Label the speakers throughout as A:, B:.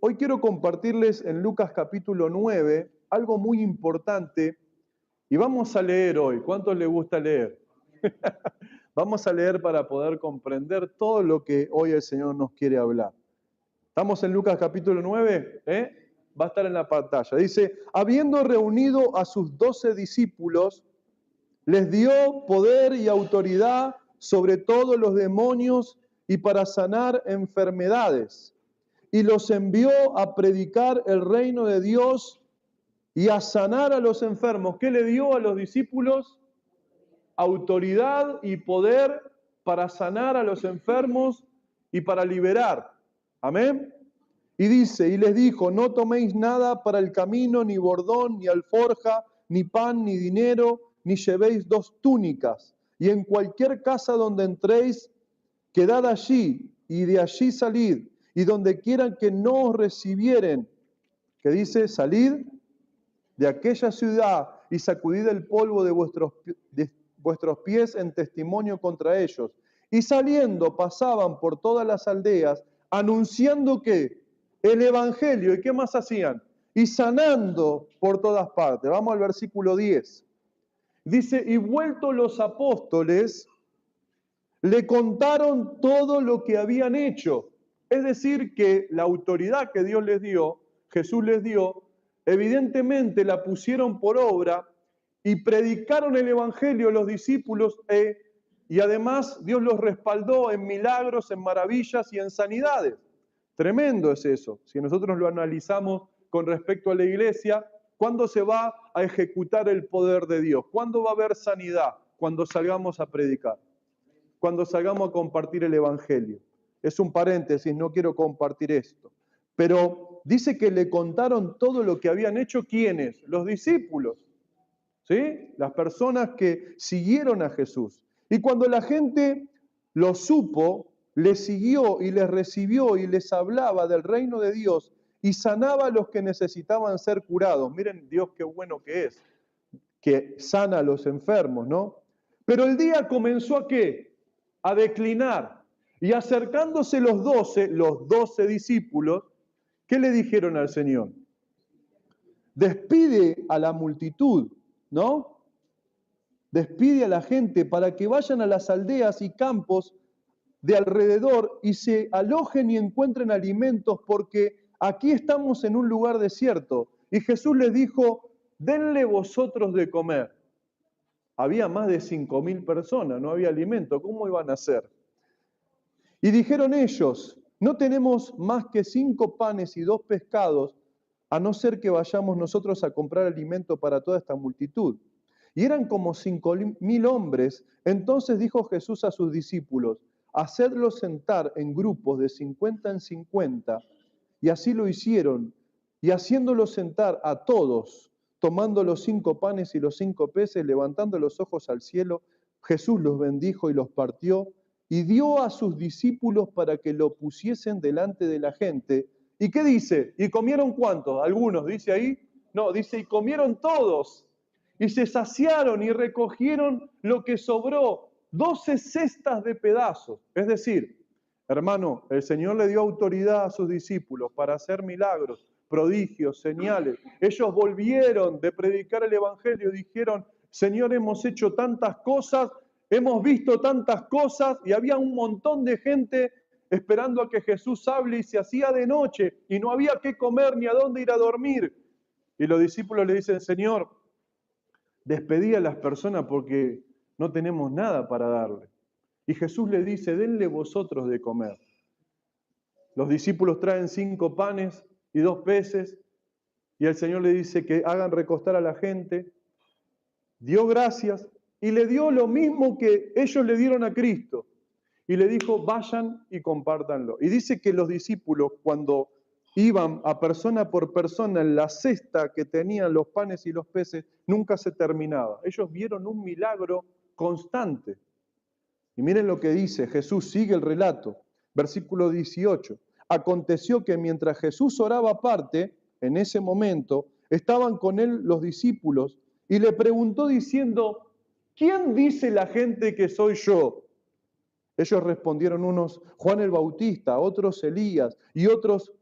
A: hoy quiero compartirles en Lucas capítulo 9 algo muy importante y vamos a leer hoy. ¿Cuántos les gusta leer? Vamos a leer para poder comprender todo lo que hoy el Señor nos quiere hablar. ¿Estamos en Lucas capítulo 9? Va a estar en la pantalla. Dice, habiendo reunido a sus 12 discípulos, les dio poder y autoridad sobre todos los demonios y para sanar enfermedades. Y los envió a predicar el reino de Dios y a sanar a los enfermos. ¿Qué le dio a los discípulos? Autoridad y poder para sanar a los enfermos y para liberar. Amén. Y dice, y les dijo, no toméis nada para el camino, ni bordón, ni alforja, ni pan, ni dinero, ni llevéis 2 túnicas. Y en cualquier casa donde entréis, quedad allí, y de allí salid. Y donde quieran que no os recibieren, que dice, salid de aquella ciudad y sacudid el polvo de vuestros pies en testimonio contra ellos. Y saliendo pasaban por todas las aldeas, anunciando que el evangelio, ¿y qué más hacían? Y sanando por todas partes. Vamos al versículo 10. Dice, y vueltos los apóstoles, le contaron todo lo que habían hecho. Es decir, que la autoridad que Dios les dio, Jesús les dio, evidentemente la pusieron por obra y predicaron el evangelio los discípulos y además Dios los respaldó en milagros, en maravillas y en sanidades. Tremendo es eso. Si nosotros lo analizamos con respecto a la iglesia, ¿cuándo se va a ejecutar el poder de Dios? ¿Cuándo va a haber sanidad? Cuando salgamos a predicar, cuando salgamos a compartir el evangelio. Es un paréntesis, no quiero compartir esto. Pero dice que le contaron todo lo que habían hecho, ¿quiénes? Los discípulos, ¿sí? Las personas que siguieron a Jesús. Y cuando la gente lo supo, les siguió y les recibió y les hablaba del reino de Dios y sanaba a los que necesitaban ser curados. Miren Dios qué bueno que es, que sana a los enfermos, ¿no? Pero el día comenzó ¿a qué? A declinar. Y acercándose los 12 discípulos, ¿qué le dijeron al Señor? Despide a la multitud, ¿no? Despide a la gente para que vayan a las aldeas y campos de alrededor y se alojen y encuentren alimentos, porque aquí estamos en un lugar desierto. Y Jesús les dijo, denle vosotros de comer. Había más de 5.000 personas, no había alimento, ¿cómo iban a hacer? Y dijeron ellos, no tenemos más que 5 panes y 2 pescados, a no ser que vayamos nosotros a comprar alimento para toda esta multitud. Y eran como 5.000 hombres. Entonces dijo Jesús a sus discípulos, hacedlos sentar en grupos de 50 en 50. Y así lo hicieron. Y haciéndolos sentar a todos, tomando los 5 panes y los 5 peces, levantando los ojos al cielo, Jesús los bendijo y los partió y dio a sus discípulos para que lo pusiesen delante de la gente. ¿Y qué dice? ¿Y comieron cuántos? Algunos, dice ahí. No, dice, y comieron todos. Y se saciaron y recogieron lo que sobró, 12 cestas de pedazos. Es decir, hermano, el Señor le dio autoridad a sus discípulos para hacer milagros, prodigios, señales. Ellos volvieron de predicar el evangelio y dijeron, Señor, hemos hecho tantas cosas, hemos visto tantas cosas, y había un montón de gente esperando a que Jesús hable y se hacía de noche y no había qué comer ni a dónde ir a dormir. Y los discípulos le dicen, Señor, despedí a las personas porque no tenemos nada para darle. Y Jesús le dice, denle vosotros de comer. Los discípulos traen 5 panes y 2 peces y el Señor le dice que hagan recostar a la gente. Dio gracias y le dio lo mismo que ellos le dieron a Cristo. Y le dijo, vayan y compártanlo. Y dice que los discípulos, cuando iban a persona por persona en la cesta que tenían los panes y los peces, nunca se terminaba. Ellos vieron un milagro constante. Y miren lo que dice, Jesús sigue el relato, versículo 18. Aconteció que mientras Jesús oraba aparte, en ese momento, estaban con él los discípulos y le preguntó diciendo, ¿quién dice la gente que soy yo? Ellos respondieron unos Juan el Bautista, otros Elías y otros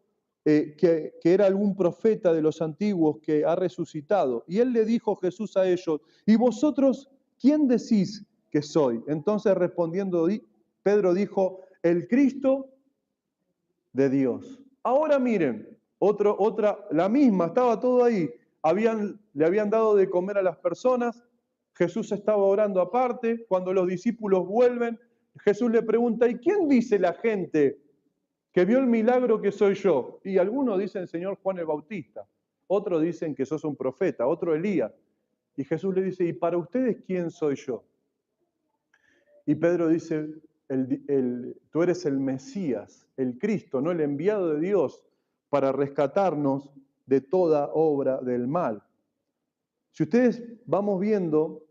A: que era algún profeta de los antiguos que ha resucitado. Y él le dijo Jesús a ellos, ¿y vosotros quién decís que soy? Entonces respondiendo Pedro dijo, el Cristo de Dios. Ahora miren, la misma, estaba todo ahí. Le habían dado de comer a las personas, Jesús estaba orando aparte, cuando los discípulos vuelven, Jesús le pregunta, ¿y quién dice la gente que vio el milagro que soy yo? Y algunos dicen, Señor, Juan el Bautista, otros dicen que sos un profeta, otro Elías. Y Jesús le dice, ¿y para ustedes quién soy yo? Y Pedro dice, tú eres el Mesías, el Cristo, ¿no? El enviado de Dios para rescatarnos de toda obra del mal. Si ustedes vamos viendo,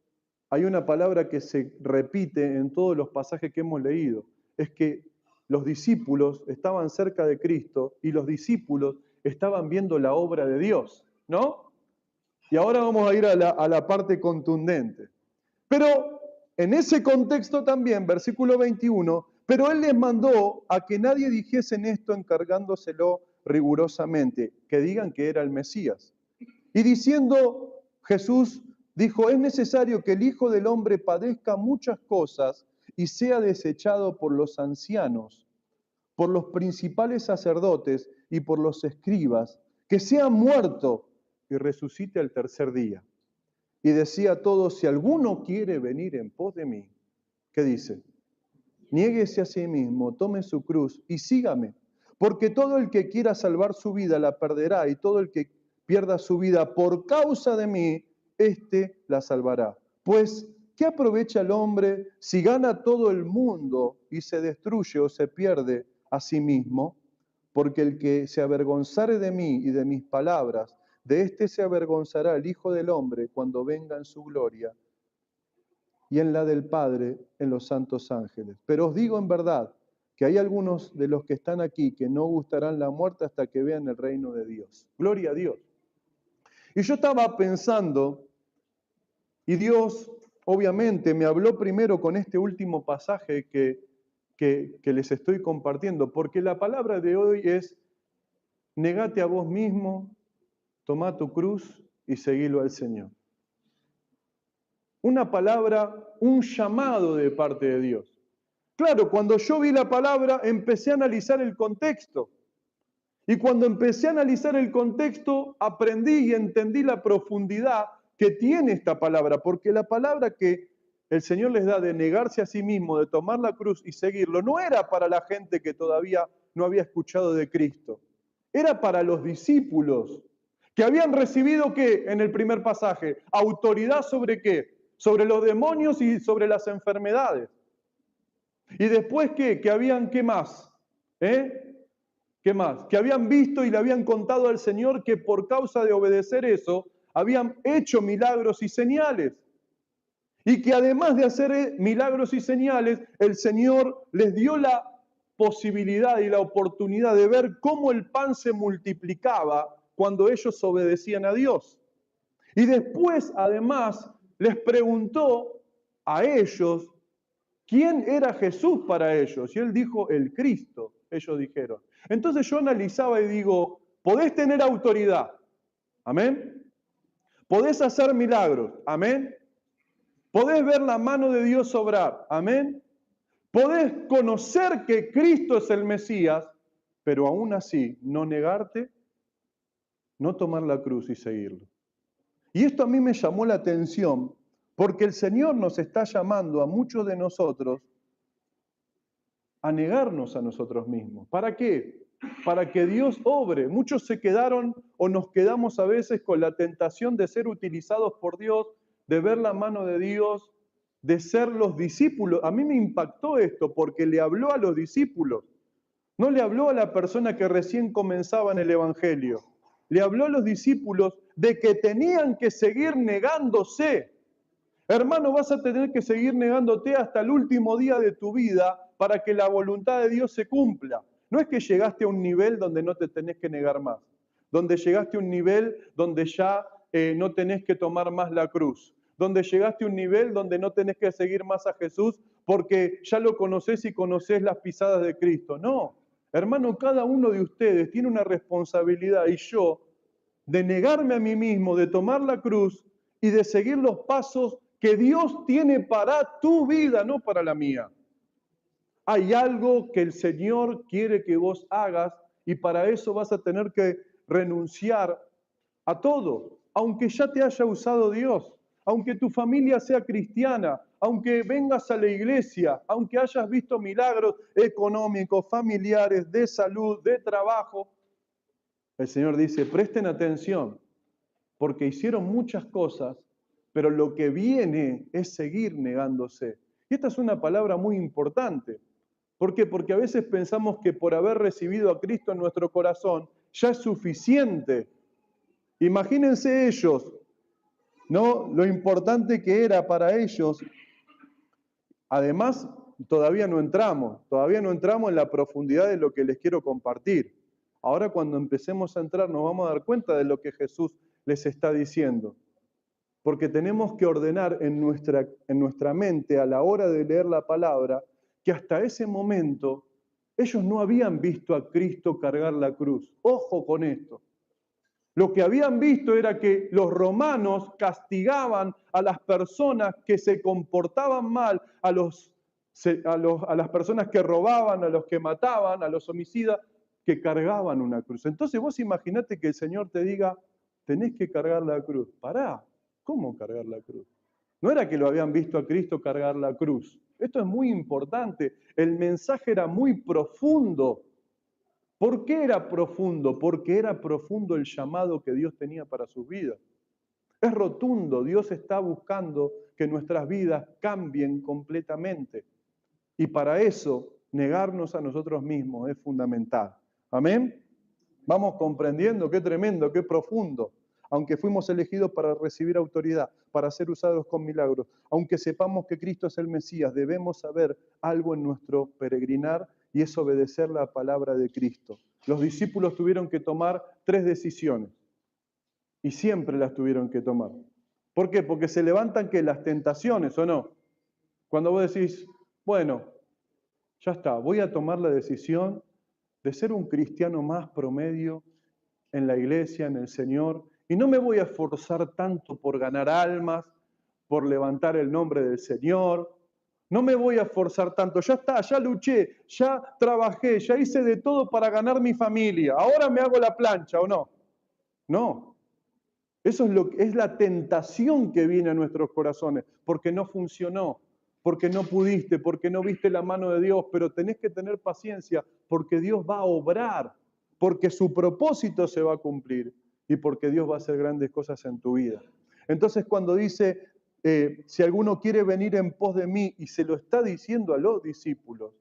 A: hay una palabra que se repite en todos los pasajes que hemos leído, es que los discípulos estaban cerca de Cristo y los discípulos estaban viendo la obra de Dios, ¿no? Y ahora vamos a ir a la parte contundente. Pero en ese contexto también, versículo 21, pero él les mandó a que nadie dijese en esto encargándoselo rigurosamente, que digan que era el Mesías. Y diciendo Jesús, dijo, es necesario que el Hijo del Hombre padezca muchas cosas y sea desechado por los ancianos, por los principales sacerdotes y por los escribas, que sea muerto y resucite al tercer día. Y decía a todos, si alguno quiere venir en pos de mí, ¿qué dice? Niéguese a sí mismo, tome su cruz y sígame. Porque todo el que quiera salvar su vida la perderá, y todo el que pierda su vida por causa de mí, éste la salvará. Pues, ¿qué aprovecha el hombre si gana todo el mundo y se destruye o se pierde a sí mismo? Porque el que se avergonzare de mí y de mis palabras, de éste se avergonzará el Hijo del Hombre cuando venga en su gloria y en la del Padre en los santos ángeles. Pero os digo en verdad que hay algunos de los que están aquí que no gustarán la muerte hasta que vean el reino de Dios. Gloria a Dios. Y yo estaba pensando, y Dios obviamente me habló primero con este último pasaje que les estoy compartiendo, porque la palabra de hoy es, negate a vos mismo, toma tu cruz y seguilo al Señor. Una palabra, un llamado de parte de Dios. Claro, cuando yo vi la palabra empecé a analizar el contexto. Y cuando empecé a analizar el contexto, aprendí y entendí la profundidad que tiene esta palabra, porque la palabra que el Señor les da de negarse a sí mismo, de tomar la cruz y seguirlo, no era para la gente que todavía no había escuchado de Cristo. Era para los discípulos, que habían recibido, ¿qué? En el primer pasaje, autoridad sobre qué? Sobre los demonios y sobre las enfermedades. Y después, ¿qué? Que habían, ¿qué más? ¿Qué más? Que habían visto y le habían contado al Señor que por causa de obedecer eso, habían hecho milagros y señales. Y que además de hacer milagros y señales, el Señor les dio la posibilidad y la oportunidad de ver cómo el pan se multiplicaba cuando ellos obedecían a Dios. Y después, además, les preguntó a ellos quién era Jesús para ellos. Y él dijo, el Cristo, ellos dijeron. Entonces yo analizaba y digo, podés tener autoridad, amén. Podés hacer milagros, amén. Podés ver la mano de Dios obrar, amén. Podés conocer que Cristo es el Mesías, pero aún así no negarte, no tomar la cruz y seguirlo. Y esto a mí me llamó la atención, porque el Señor nos está llamando a muchos de nosotros a negarnos a nosotros mismos. ¿Para qué? Para que Dios obre. Muchos se quedaron o nos quedamos a veces con la tentación de ser utilizados por Dios, de ver la mano de Dios, de ser los discípulos. A mí me impactó esto porque le habló a los discípulos. No le habló a la persona que recién comenzaba en el Evangelio. Le habló a los discípulos de que tenían que seguir negándose. Hermano, vas a tener que seguir negándote hasta el último día de tu vida para que la voluntad de Dios se cumpla. No es que llegaste a un nivel donde no te tenés que negar más, donde llegaste a un nivel donde ya no tenés que tomar más la cruz, donde llegaste a un nivel donde no tenés que seguir más a Jesús porque ya lo conocés y conocés las pisadas de Cristo. No, Hermano, cada uno de ustedes tiene una responsabilidad y yo de negarme a mí mismo, de tomar la cruz y de seguir los pasos que Dios tiene para tu vida, no para la mía. Hay algo que el Señor quiere que vos hagas y para eso vas a tener que renunciar a todo, aunque ya te haya usado Dios, aunque tu familia sea cristiana, aunque vengas a la iglesia, aunque hayas visto milagros económicos, familiares, de salud, de trabajo. El Señor dice, presten atención, porque hicieron muchas cosas, pero lo que viene es seguir negándose. Y esta es una palabra muy importante. ¿Por qué? Porque a veces pensamos que por haber recibido a Cristo en nuestro corazón ya es suficiente. Imagínense ellos, ¿no? Lo importante que era para ellos. Además, todavía no entramos en la profundidad de lo que les quiero compartir. Ahora cuando empecemos a entrar nos vamos a dar cuenta de lo que Jesús les está diciendo. Porque tenemos que ordenar en nuestra mente a la hora de leer la palabra que hasta ese momento ellos no habían visto a Cristo cargar la cruz. Ojo con esto. Lo que habían visto era que los romanos castigaban a las personas que se comportaban mal, a las personas que robaban, a los que mataban, a los homicidas, que cargaban una cruz. Entonces vos imaginate que el Señor te diga, tenés que cargar la cruz. Pará, ¿cómo cargar la cruz? No era que lo habían visto a Cristo cargar la cruz. Esto es muy importante. El mensaje era muy profundo. ¿Por qué era profundo? Porque era profundo el llamado que Dios tenía para sus vidas. Es rotundo, Dios está buscando que nuestras vidas cambien completamente. Y para eso, negarnos a nosotros mismos es fundamental. ¿Amén? Vamos comprendiendo qué tremendo, qué profundo. Aunque fuimos elegidos para recibir autoridad, para ser usados con milagros, aunque sepamos que Cristo es el Mesías, debemos saber algo en nuestro peregrinar y es obedecer la palabra de Cristo. Los discípulos tuvieron que tomar 3 decisiones y siempre las tuvieron que tomar. ¿Por qué? Porque se levantan que las tentaciones, ¿o no? Cuando vos decís, bueno, ya está, voy a tomar la decisión de ser un cristiano más promedio en la iglesia, en el Señor, y no me voy a esforzar tanto por ganar almas, por levantar el nombre del Señor, no me voy a esforzar tanto, ya está, ya luché, ya trabajé, ya hice de todo para ganar mi familia, ahora me hago la plancha, ¿o no? No, eso es la tentación que viene a nuestros corazones, porque no funcionó, porque no pudiste, porque no viste la mano de Dios, pero tenés que tener paciencia, porque Dios va a obrar, porque su propósito se va a cumplir y porque Dios va a hacer grandes cosas en tu vida. Entonces cuando dice, si alguno quiere venir en pos de mí, y se lo está diciendo a los discípulos,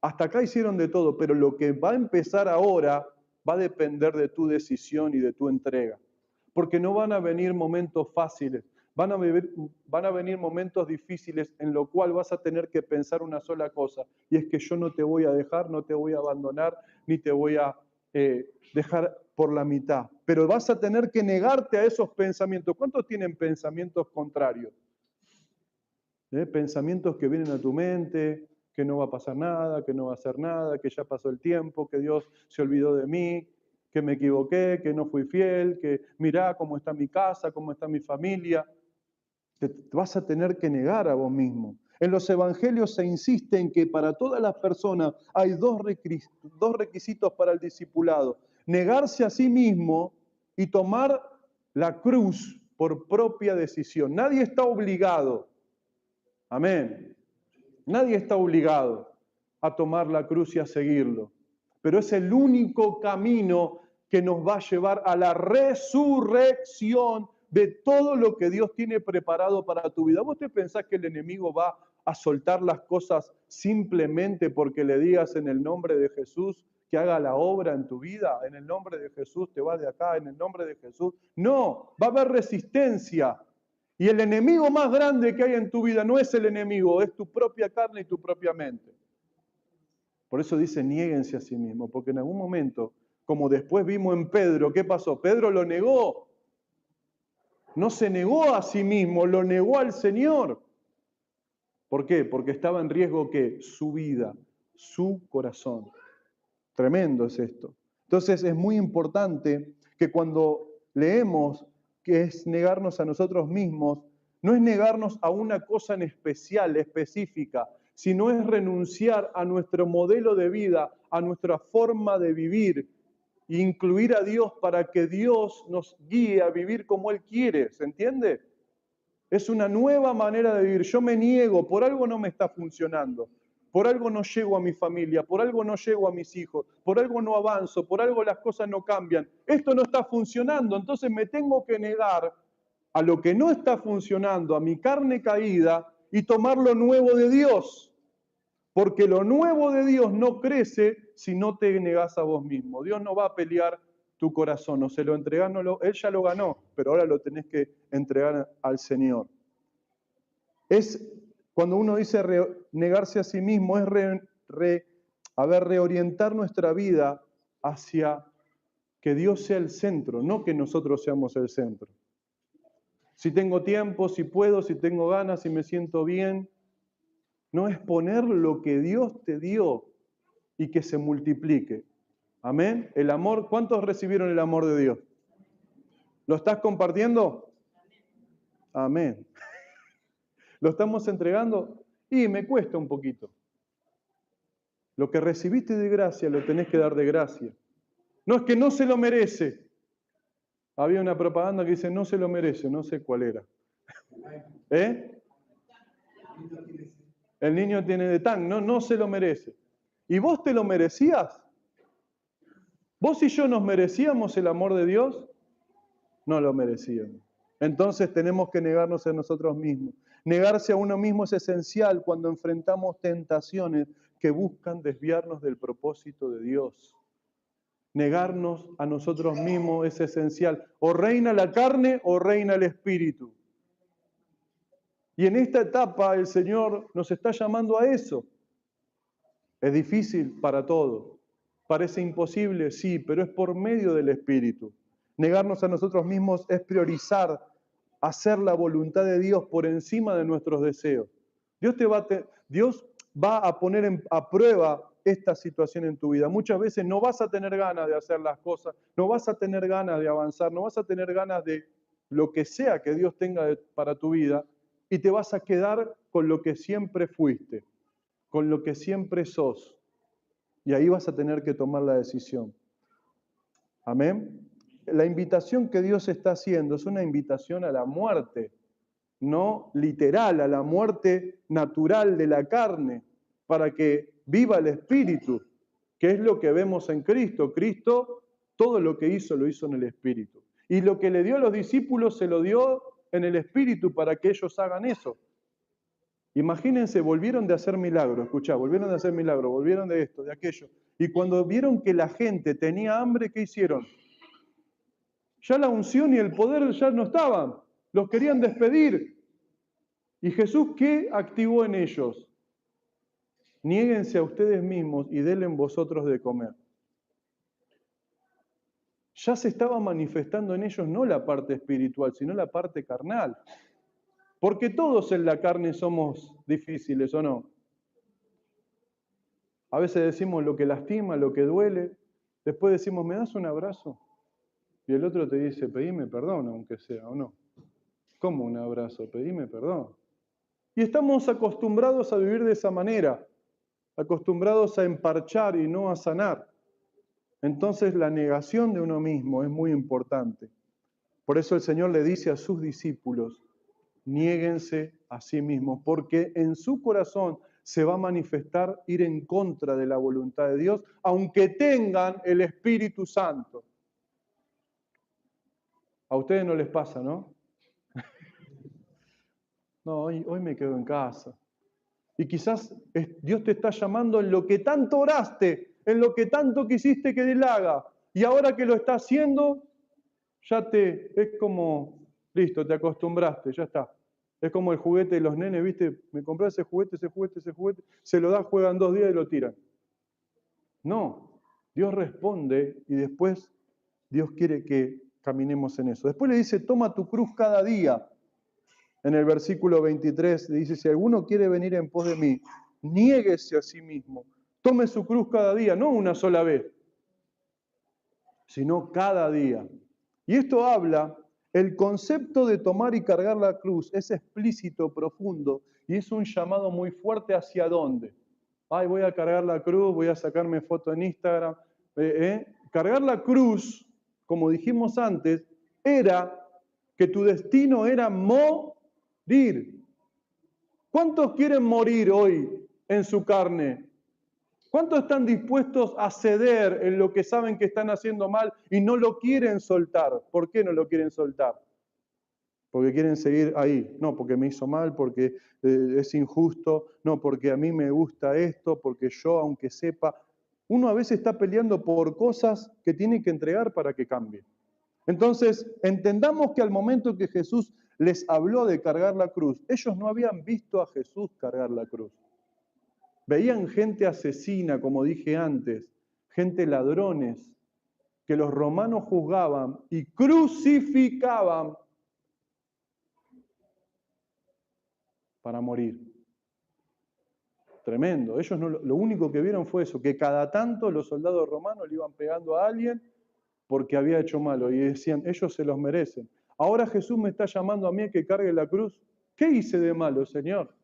A: hasta acá hicieron de todo, pero lo que va a empezar ahora va a depender de tu decisión y de tu entrega. Porque no van a venir momentos fáciles, van a venir momentos difíciles en lo cual vas a tener que pensar una sola cosa, y es que yo no te voy a dejar, no te voy a abandonar, ni te voy a dejar por la mitad. Pero vas a tener que negarte a esos pensamientos. ¿Cuántos tienen pensamientos contrarios? Pensamientos que vienen a tu mente, que no va a pasar nada, que no va a hacer nada, que ya pasó el tiempo, que Dios se olvidó de mí, que me equivoqué, que no fui fiel, que mirá cómo está mi casa, cómo está mi familia. Te vas a tener que negar a vos mismo. En los evangelios se insiste en que para todas las personas hay dos requisitos para el discipulado. Negarse a sí mismo y tomar la cruz por propia decisión. Nadie está obligado. Amén. Nadie está obligado a tomar la cruz y a seguirlo. Pero es el único camino que nos va a llevar a la resurrección de todo lo que Dios tiene preparado para tu vida. ¿Vos te pensás que el enemigo va a soltar las cosas simplemente porque le digas en el nombre de Jesús que haga la obra en tu vida? En el nombre de Jesús te vas de acá, en el nombre de Jesús. No, va a haber resistencia. Y el enemigo más grande que hay en tu vida no es el enemigo, es tu propia carne y tu propia mente. Por eso dice, niéguense a sí mismos, porque en algún momento, como después vimos en Pedro, ¿qué pasó? Pedro lo negó. No se negó a sí mismo, lo negó al Señor. ¿Por qué? Porque estaba en riesgo ¿qué? Su vida, su corazón. Tremendo es esto. Entonces es muy importante que cuando leemos que es negarnos a nosotros mismos, no es negarnos a una cosa en especial, específica, sino es renunciar a nuestro modelo de vida, a nuestra forma de vivir, e incluir a Dios para que Dios nos guíe a vivir como Él quiere, ¿se entiende? Es una nueva manera de vivir. Yo me niego, por algo no me está funcionando, por algo no llego a mi familia, por algo no llego a mis hijos, por algo no avanzo, por algo las cosas no cambian. Esto no está funcionando, entonces me tengo que negar a lo que no está funcionando, a mi carne caída, y tomar lo nuevo de Dios. Porque lo nuevo de Dios no crece si no te negás a vos mismo. Dios no va a pelear tu corazón, o se lo entregás, Él ya lo ganó, pero ahora lo tenés que entregar al Señor. Es cuando uno dice negarse a sí mismo, es reorientar nuestra vida hacia que Dios sea el centro, no que nosotros seamos el centro. Si tengo tiempo, si puedo, si tengo ganas, si me siento bien, no es poner lo que Dios te dio y que se multiplique. Amén. El amor, ¿cuántos recibieron el amor de Dios? ¿Lo estás compartiendo? Amén. ¿Lo estamos entregando? Y me cuesta un poquito. Lo que recibiste de gracia lo tenés que dar de gracia. No es que no se lo merece. Había una propaganda que dice no se lo merece, no sé cuál era. ¿Eh? El niño tiene de tan, no se lo merece. ¿Y vos te lo merecías? ¿Vos y yo nos merecíamos el amor de Dios? No lo merecíamos. Entonces tenemos que negarnos a nosotros mismos. Negarse a uno mismo es esencial cuando enfrentamos tentaciones que buscan desviarnos del propósito de Dios. Negarnos a nosotros mismos es esencial. O reina la carne o reina el espíritu. Y en esta etapa el Señor nos está llamando a eso. Es difícil para todos. Parece imposible, sí, pero es por medio del espíritu. Negarnos a nosotros mismos es priorizar hacer la voluntad de Dios por encima de nuestros deseos. Dios va a poner a prueba esta situación en tu vida. Muchas veces no vas a tener ganas de hacer las cosas, no vas a tener ganas de avanzar, no vas a tener ganas de lo que sea que Dios tenga para tu vida, y te vas a quedar con lo que siempre fuiste, con lo que siempre sos. Y ahí vas a tener que tomar la decisión. Amén. La invitación que Dios está haciendo es una invitación a la muerte, no literal, a la muerte natural de la carne, para que viva el Espíritu, que es lo que vemos en Cristo. Cristo, todo lo que hizo, lo hizo en el Espíritu. Y lo que le dio a los discípulos, se lo dio en el Espíritu para que ellos hagan eso. Imagínense, volvieron de hacer milagros, escuchá, volvieron de hacer milagros, volvieron de esto, de aquello. Y cuando vieron que la gente tenía hambre, ¿qué hicieron? Ya la unción y el poder ya no estaban, los querían despedir. ¿Y Jesús qué activó en ellos? Niéguense a ustedes mismos y denle vosotros de comer. Ya se estaba manifestando en ellos no la parte espiritual, sino la parte carnal. Porque todos en la carne somos difíciles, ¿o no? A veces decimos lo que lastima, lo que duele. Después decimos, ¿me das un abrazo? Y el otro te dice, pedime perdón, aunque sea, ¿o no? ¿Cómo un abrazo? Pedime perdón. Y estamos acostumbrados a vivir de esa manera, acostumbrados a emparchar y no a sanar. Entonces la negación de uno mismo es muy importante. Por eso el Señor le dice a sus discípulos, niéguense a sí mismos, porque en su corazón se va a manifestar ir en contra de la voluntad de Dios, aunque tengan el Espíritu Santo. A ustedes no les pasa, ¿no? No, hoy me quedo en casa. Y quizás Dios te está llamando en lo que tanto oraste, en lo que tanto quisiste que Él haga. Y ahora que lo está haciendo, es como, listo, te acostumbraste, ya está. Es como el juguete de los nenes, ¿viste? Me compré ese juguete, se lo da, juegan 2 días y lo tiran. No, Dios responde y después Dios quiere que caminemos en eso. Después le dice, toma tu cruz cada día. En el versículo 23 le dice, si alguno quiere venir en pos de mí, niéguese a sí mismo, Tome su cruz cada día, no una sola vez, sino cada día. Y esto habla, el concepto de tomar y cargar la cruz es explícito, profundo, y es un llamado muy fuerte hacia dónde. Ay, voy a cargar la cruz, voy a sacarme foto en Instagram. Cargar la cruz, como dijimos antes, era que tu destino era morir. ¿Cuántos quieren morir hoy en su carne? ¿Cuántos están dispuestos a ceder en lo que saben que están haciendo mal y no lo quieren soltar? ¿Por qué no lo quieren soltar? Porque quieren seguir ahí. No, porque me hizo mal, porque es injusto. No, porque a mí me gusta esto, porque yo, aunque sepa, uno a veces está peleando por cosas que tiene que entregar para que cambie. Entonces, entendamos que al momento que Jesús les habló de cargar la cruz, ellos no habían visto a Jesús cargar la cruz. Veían gente asesina, como dije antes, gente ladrones, que los romanos juzgaban y crucificaban para morir. Tremendo. Ellos no, lo único que vieron fue eso, que cada tanto los soldados romanos le iban pegando a alguien porque había hecho malo y decían, ellos se los merecen. Ahora Jesús me está llamando a mí a que cargue la cruz. ¿Qué hice de malo, Señor?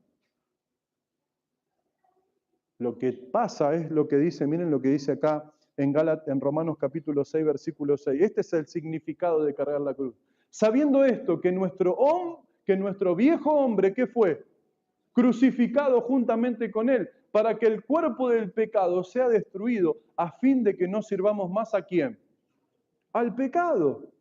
A: Lo que pasa es lo que dice, miren lo que dice acá en Romanos capítulo 6, versículo 6. Este es el significado de cargar la cruz. Sabiendo esto, que nuestro viejo hombre, ¿qué fue? Crucificado juntamente con él, para que el cuerpo del pecado sea destruido, a fin de que no sirvamos más ¿a quién? Al pecado.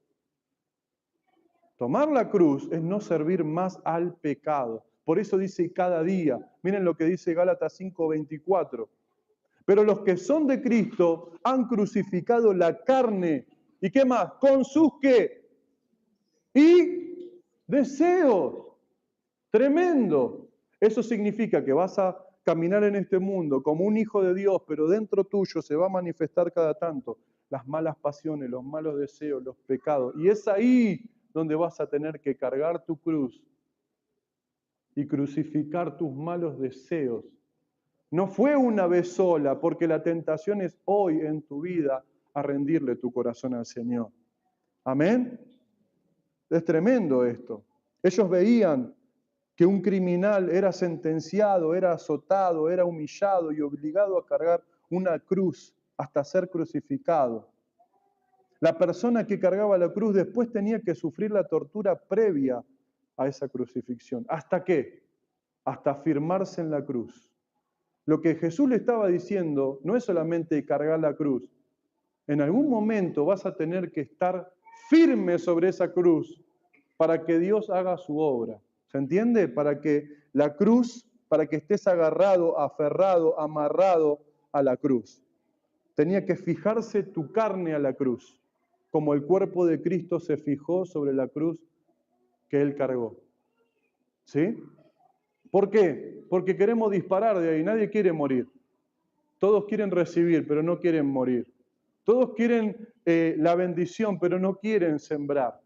A: Tomar la cruz es no servir más al pecado. Por eso dice cada día. Miren lo que dice Gálatas 5:24. Pero los que son de Cristo han crucificado la carne. ¿Y qué más? Con sus qué? Y deseos. Tremendo. Eso significa que vas a caminar en este mundo como un hijo de Dios, pero dentro tuyo se va a manifestar cada tanto las malas pasiones, los malos deseos, los pecados. Y es ahí donde vas a tener que cargar tu cruz y crucificar tus malos deseos. No fue una vez sola, porque la tentación es hoy en tu vida a rendirle tu corazón al Señor. Amén. Es tremendo esto. Ellos veían que un criminal era sentenciado, era azotado, era humillado y obligado a cargar una cruz hasta ser crucificado. La persona que cargaba la cruz después tenía que sufrir la tortura previa a esa crucifixión. ¿Hasta qué? Hasta afirmarse en la cruz. Lo que Jesús le estaba diciendo no es solamente cargar la cruz. En algún momento vas a tener que estar firme sobre esa cruz para que Dios haga su obra. ¿Se entiende? Para que la cruz, para que estés agarrado, aferrado, amarrado a la cruz. Tenía que fijarse tu carne a la cruz, como el cuerpo de Cristo se fijó sobre la cruz que Él cargó. ¿Sí? ¿Por qué? Porque queremos disparar de ahí, nadie quiere morir. Todos quieren recibir, pero no quieren morir. Todos quieren la bendición, pero no quieren sembrar.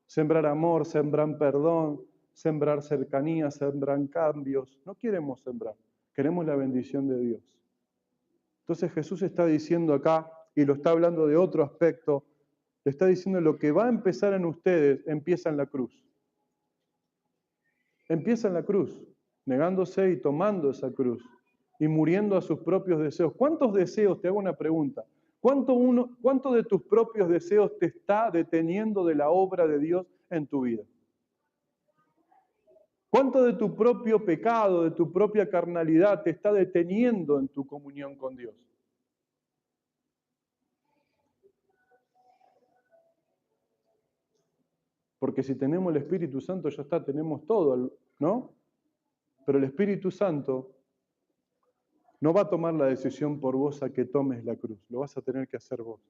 A: Sembrar amor, sembrar perdón, sembrar cercanía, sembrar cambios. No queremos sembrar, queremos la bendición de Dios. Entonces Jesús está diciendo acá, y lo está hablando de otro aspecto, le está diciendo lo que va a empezar en ustedes, empieza en la cruz. Empieza en la cruz, negándose y tomando esa cruz y muriendo a sus propios deseos. ¿Cuántos deseos? Te hago una pregunta. ¿Cuánto de tus propios deseos te está deteniendo de la obra de Dios en tu vida? ¿Cuánto de tu propio pecado, de tu propia carnalidad te está deteniendo en tu comunión con Dios? Porque si tenemos el Espíritu Santo ya está, tenemos todo, ¿no? Pero el Espíritu Santo no va a tomar la decisión por vos a que tomes la cruz, lo vas a tener que hacer vos.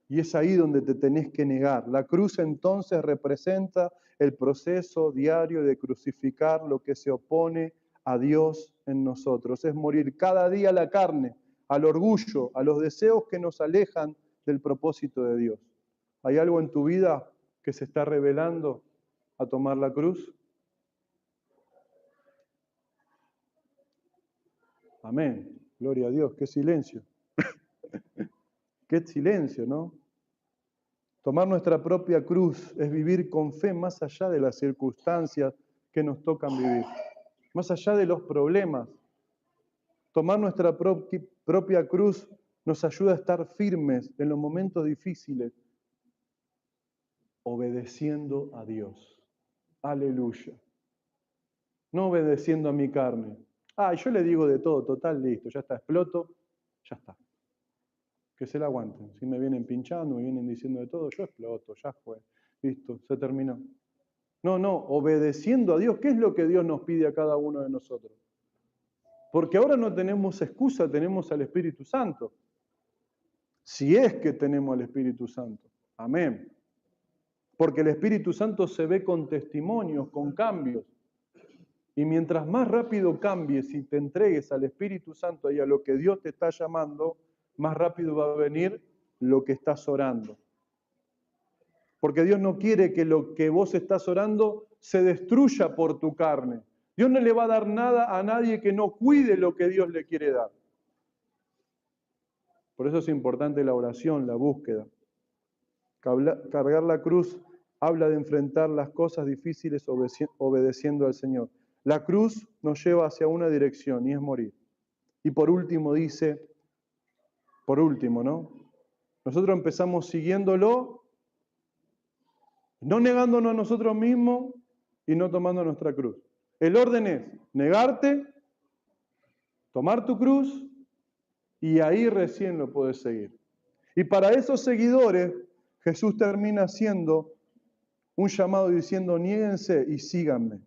A: Y es ahí donde te tenés que negar. La cruz entonces representa el proceso diario de crucificar lo que se opone a Dios en nosotros. Es morir cada día a la carne, al orgullo, a los deseos que nos alejan del propósito de Dios. ¿Hay algo en tu vida que se está revelando a tomar la cruz? Amén. Gloria a Dios, qué silencio. Qué silencio, ¿no? Tomar nuestra propia cruz es vivir con fe más allá de las circunstancias que nos tocan vivir, más allá de los problemas. Tomar nuestra propia cruz nos ayuda a estar firmes en los momentos difíciles, obedeciendo a Dios. Aleluya. No obedeciendo a mi carne. Yo le digo de todo, total, listo, ya está, exploto, ya está. Que se la aguanten. Si me vienen pinchando, me vienen diciendo de todo, yo exploto, ya fue. Listo, se terminó. No, obedeciendo a Dios. ¿Qué es lo que Dios nos pide a cada uno de nosotros? Porque ahora no tenemos excusa, tenemos al Espíritu Santo. Si es que tenemos al Espíritu Santo. Amén. Porque el Espíritu Santo se ve con testimonios, con cambios. Y mientras más rápido cambies y te entregues al Espíritu Santo y a lo que Dios te está llamando, más rápido va a venir lo que estás orando. Porque Dios no quiere que lo que vos estás orando se destruya por tu carne. Dios no le va a dar nada a nadie que no cuide lo que Dios le quiere dar. Por eso es importante la oración, la búsqueda. Cargar la cruz habla de enfrentar las cosas difíciles obedeciendo al Señor. La cruz nos lleva hacia una dirección y es morir. Y por último dice, ¿no? Nosotros empezamos siguiéndolo, no negándonos a nosotros mismos y no tomando nuestra cruz. El orden es negarte, tomar tu cruz y ahí recién lo puedes seguir. Y para esos seguidores, Jesús termina haciendo un llamado diciendo, niéguense y síganme.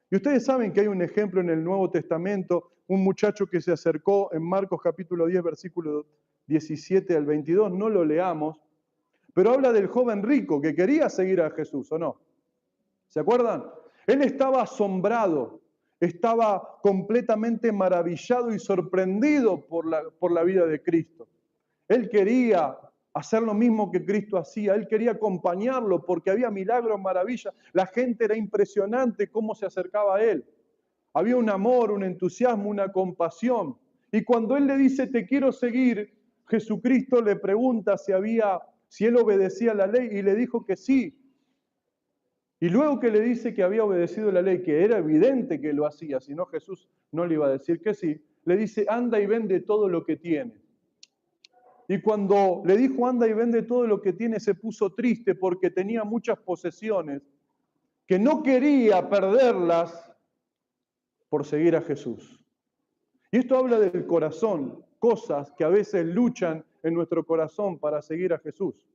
A: Y ustedes saben que hay un ejemplo en el Nuevo Testamento, un muchacho que se acercó en Marcos capítulo 10, versículo 17 al 22, no lo leamos, pero habla del joven rico que quería seguir a Jesús, ¿o no? ¿Se acuerdan? Él estaba asombrado, estaba completamente maravillado y sorprendido por la vida de Cristo. Él quería hacer lo mismo que Cristo hacía, él quería acompañarlo porque había milagros, maravillas. La gente era impresionante cómo se acercaba a él. Había un amor, un entusiasmo, una compasión. Y cuando él le dice, te quiero seguir, Jesucristo le pregunta si él obedecía la ley y le dijo que sí. Y luego que le dice que había obedecido la ley, que era evidente que lo hacía, si no Jesús no le iba a decir que sí, le dice, anda y vende todo lo que tienes. Y cuando le dijo, anda y vende todo lo que tienes, se puso triste porque tenía muchas posesiones que no quería perderlas por seguir a Jesús. Y esto habla del corazón, cosas que a veces luchan en nuestro corazón para seguir a Jesús.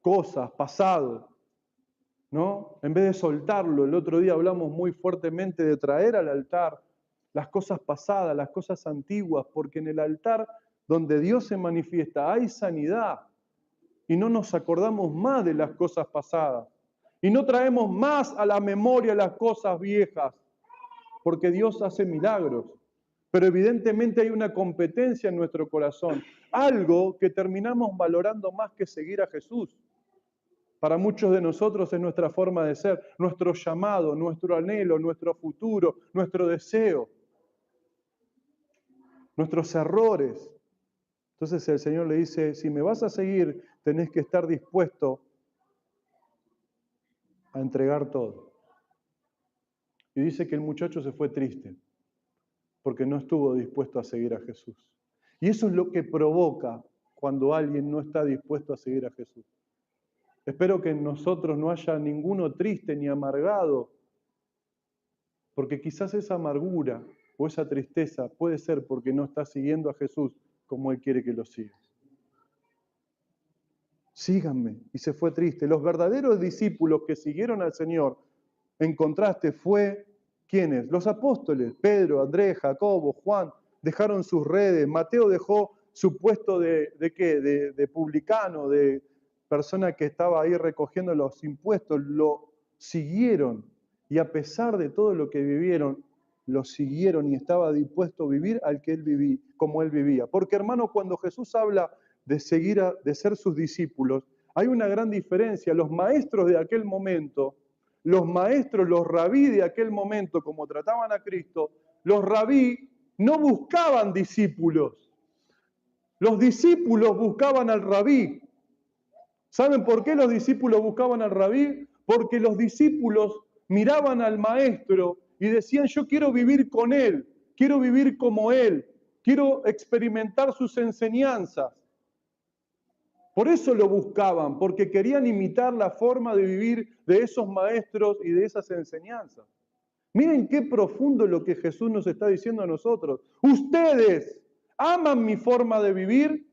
A: Cosas, pasado, ¿no? En vez de soltarlo, el otro día hablamos muy fuertemente de traer al altar las cosas pasadas, las cosas antiguas, porque en el altar donde Dios se manifiesta hay sanidad y no nos acordamos más de las cosas pasadas y no traemos más a la memoria las cosas viejas, porque Dios hace milagros. Pero evidentemente hay una competencia en nuestro corazón, algo que terminamos valorando más que seguir a Jesús. Para muchos de nosotros es nuestra forma de ser, nuestro llamado, nuestro anhelo, nuestro futuro, nuestro deseo, nuestros errores. Entonces el Señor le dice, si me vas a seguir, tenés que estar dispuesto a entregar todo. Y dice que el muchacho se fue triste, porque no estuvo dispuesto a seguir a Jesús. Y eso es lo que provoca cuando alguien no está dispuesto a seguir a Jesús. Espero que en nosotros no haya ninguno triste ni amargado, porque quizás esa amargura o esa tristeza puede ser porque no estás siguiendo a Jesús como Él quiere que lo sigas. Síganme. Y se fue triste. Los verdaderos discípulos que siguieron al Señor, en contraste, fue ¿quiénes? Los apóstoles, Pedro, Andrés, Jacobo, Juan, dejaron sus redes. Mateo dejó su puesto de ¿qué? De publicano, de persona que estaba ahí recogiendo los impuestos. Lo siguieron. Y a pesar de todo lo que vivieron, lo siguieron y estaba dispuesto a vivir al que él vivía, como él vivía. Porque, hermano, cuando Jesús habla de ser sus discípulos, hay una gran diferencia. Los maestros de aquel momento, los rabí de aquel momento, como trataban a Cristo, los rabí no buscaban discípulos. Los discípulos buscaban al rabí. ¿Saben por qué los discípulos buscaban al rabí? Porque los discípulos miraban al maestro y decían, yo quiero vivir con él, quiero vivir como él, quiero experimentar sus enseñanzas. Por eso lo buscaban, porque querían imitar la forma de vivir de esos maestros y de esas enseñanzas. Miren qué profundo lo que Jesús nos está diciendo a nosotros. Ustedes aman mi forma de vivir,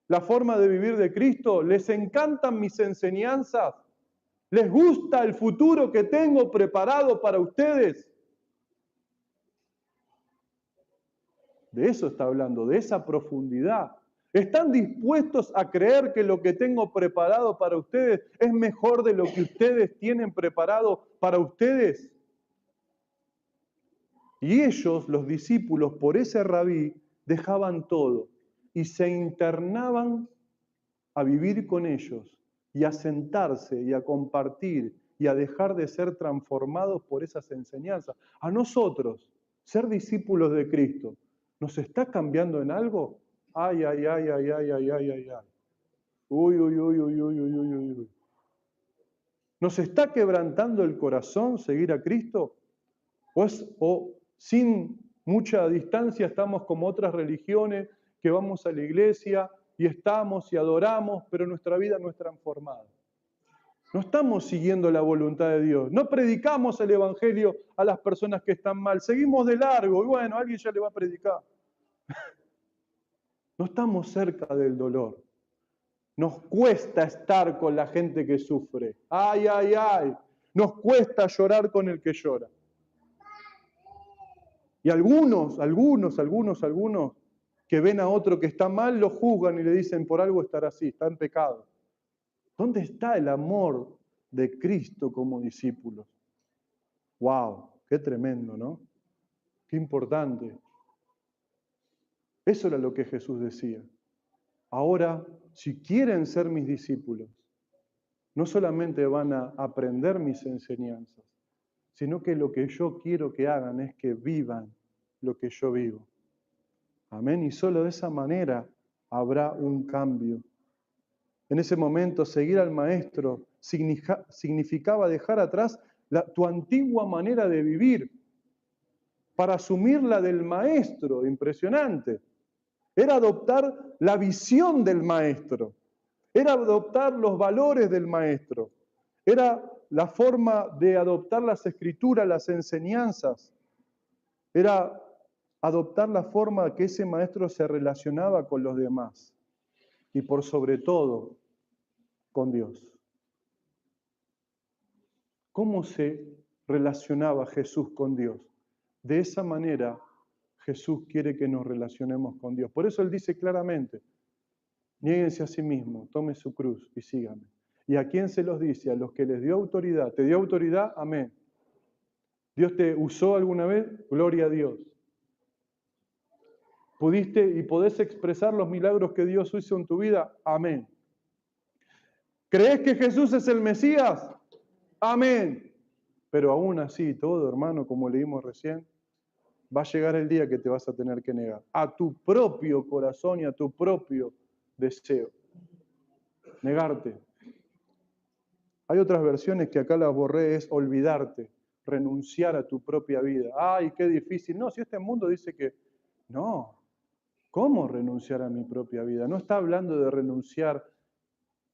A: la forma de vivir de Cristo, les encantan mis enseñanzas, les gusta el futuro que tengo preparado para ustedes. De eso está hablando, de esa profundidad. ¿Están dispuestos a creer que lo que tengo preparado para ustedes es mejor de lo que ustedes tienen preparado para ustedes? Y ellos, los discípulos, por ese rabí, dejaban todo y se internaban a vivir con ellos y a sentarse y a compartir y a dejar de ser transformados por esas enseñanzas. A nosotros, ser discípulos de Cristo, ¿nos está cambiando en algo? Ay, ay, ay, ay, ay, ay, ay, ay, ay. Uy, uy, uy, uy, uy, uy, uy, uy, uy. ¿Nos está quebrantando el corazón seguir a Cristo? ¿O sin mucha distancia estamos como otras religiones que vamos a la iglesia y estamos y adoramos, pero nuestra vida no es transformada? No estamos siguiendo la voluntad de Dios. No predicamos el evangelio a las personas que están mal. Seguimos de largo y bueno, alguien ya le va a predicar. No estamos cerca del dolor. Nos cuesta estar con la gente que sufre. Ay, ay, ay. Nos cuesta llorar con el que llora. Y algunos que ven a otro que está mal, lo juzgan y le dicen, por algo estará así, está en pecado. ¿Dónde está el amor de Cristo como discípulos? ¡Wow! ¡Qué tremendo!, ¿no? ¡Qué importante! Eso era lo que Jesús decía. Ahora, si quieren ser mis discípulos, no solamente van a aprender mis enseñanzas, sino que lo que yo quiero que hagan es que vivan lo que yo vivo. Amén. Y solo de esa manera habrá un cambio. En ese momento, seguir al Maestro significaba dejar atrás tu antigua manera de vivir para asumir la del Maestro. Impresionante. Era adoptar la visión del Maestro. Era adoptar los valores del Maestro. Era la forma de adoptar las escrituras, las enseñanzas. Era adoptar la forma que ese maestro se relacionaba con los demás. Y por sobre todo, con Dios. ¿Cómo se relacionaba Jesús con Dios? De esa manera, Jesús quiere que nos relacionemos con Dios. Por eso Él dice claramente, niéguense a sí mismo, tome su cruz y síganme. ¿Y a quién se los dice? A los que les dio autoridad. ¿Te dio autoridad? Amén. ¿Dios te usó alguna vez? Gloria a Dios. ¿Pudiste y podés expresar los milagros que Dios hizo en tu vida? Amén. ¿Crees que Jesús es el Mesías? Amén. Pero aún así, todo, hermano, como leímos recién, va a llegar el día que te vas a tener que negar a tu propio corazón y a tu propio deseo. Negarte. Hay otras versiones que acá las borré, es olvidarte, renunciar a tu propia vida. ¡Ay, qué difícil! No, si este mundo dice que no. ¿Cómo renunciar a mi propia vida? No está hablando de renunciar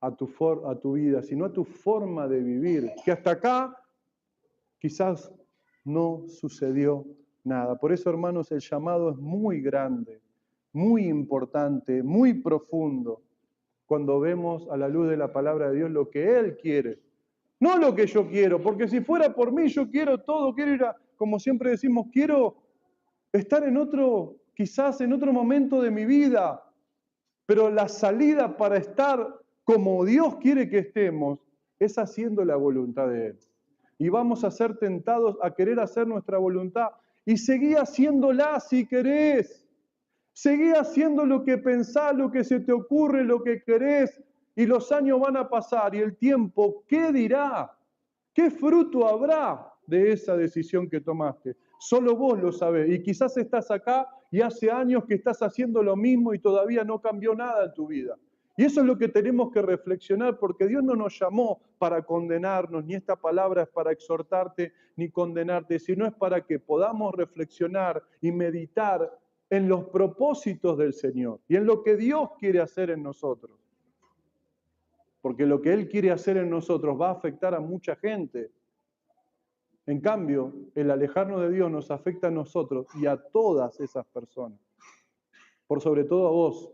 A: a tu vida, sino a tu forma de vivir, que hasta acá quizás no sucedió nada. Por eso, hermanos, el llamado es muy grande, muy importante, muy profundo, cuando vemos a la luz de la palabra de Dios lo que Él quiere, no lo que yo quiero, porque si fuera por mí, yo quiero todo, quiero ir a, como siempre decimos, quiero estar en otro, quizás en otro momento de mi vida, pero la salida para estar como Dios quiere que estemos es haciendo la voluntad de Él. Y vamos a ser tentados a querer hacer nuestra voluntad y seguí haciéndola si querés. Seguí haciendo lo que pensás, lo que se te ocurre, lo que querés, y los años van a pasar, y el tiempo, ¿qué dirá? ¿Qué fruto habrá de esa decisión que tomaste? Solo vos lo sabés, y quizás estás acá y hace años que estás haciendo lo mismo y todavía no cambió nada en tu vida. Y eso es lo que tenemos que reflexionar, porque Dios no nos llamó para condenarnos, ni esta palabra es para exhortarte ni condenarte, sino es para que podamos reflexionar y meditar en los propósitos del Señor y en lo que Dios quiere hacer en nosotros. Porque lo que Él quiere hacer en nosotros va a afectar a mucha gente. En cambio, el alejarnos de Dios nos afecta a nosotros y a todas esas personas. Por sobre todo a vos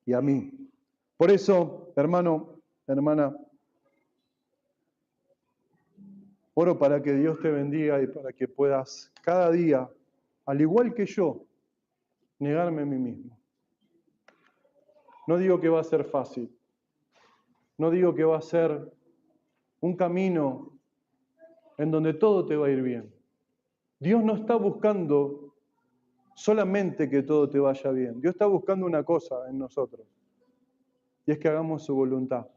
A: y a mí. Por eso, hermano, hermana, oro para que Dios te bendiga y para que puedas cada día, al igual que yo, negarme a mí mismo. No digo que va a ser fácil. No digo que va a ser un camino en donde todo te va a ir bien. Dios no está buscando solamente que todo te vaya bien. Dios está buscando una cosa en nosotros. Y es que hagamos su voluntad.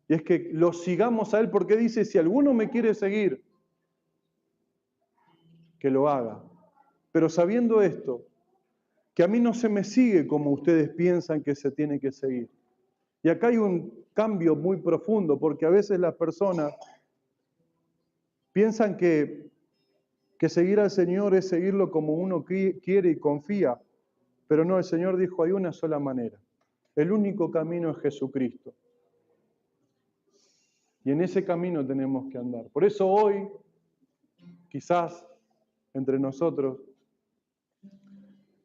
A: Y es que lo sigamos a Él, porque dice, si alguno me quiere seguir, que lo haga. Pero sabiendo esto, que a mí no se me sigue como ustedes piensan que se tiene que seguir. Y acá hay un cambio muy profundo, porque a veces las personas piensan que seguir al Señor es seguirlo como uno quiere y confía. Pero no, el Señor dijo, hay una sola manera. El único camino es Jesucristo. Y en ese camino tenemos que andar. Por eso hoy, quizás entre nosotros,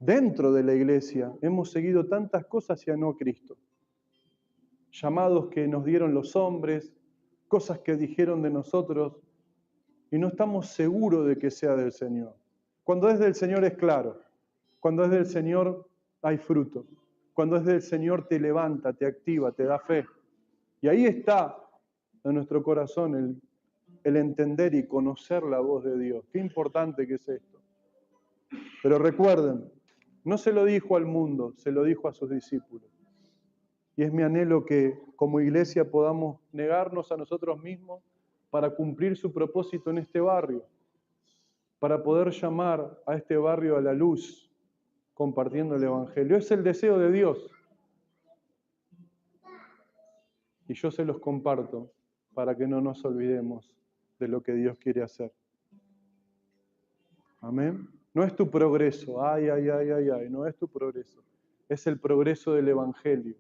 A: dentro de la iglesia, hemos seguido tantas cosas y a no Cristo. Llamados que nos dieron los hombres, cosas que dijeron de nosotros, y no estamos seguros de que sea del Señor. Cuando es del Señor es claro. Cuando es del Señor hay fruto. Cuando es del Señor te levanta, te activa, te da fe. Y ahí está en nuestro corazón el entender y conocer la voz de Dios. Qué importante que es esto. Pero recuerden, no se lo dijo al mundo, se lo dijo a sus discípulos. Y es mi anhelo que como iglesia podamos negarnos a nosotros mismos para cumplir su propósito en este barrio, para poder llamar a este barrio a la luz, compartiendo el Evangelio. Es el deseo de Dios. Y yo se los comparto para que no nos olvidemos de lo que Dios quiere hacer. Amén. No es tu progreso, ay, no es tu progreso. Es el progreso del Evangelio.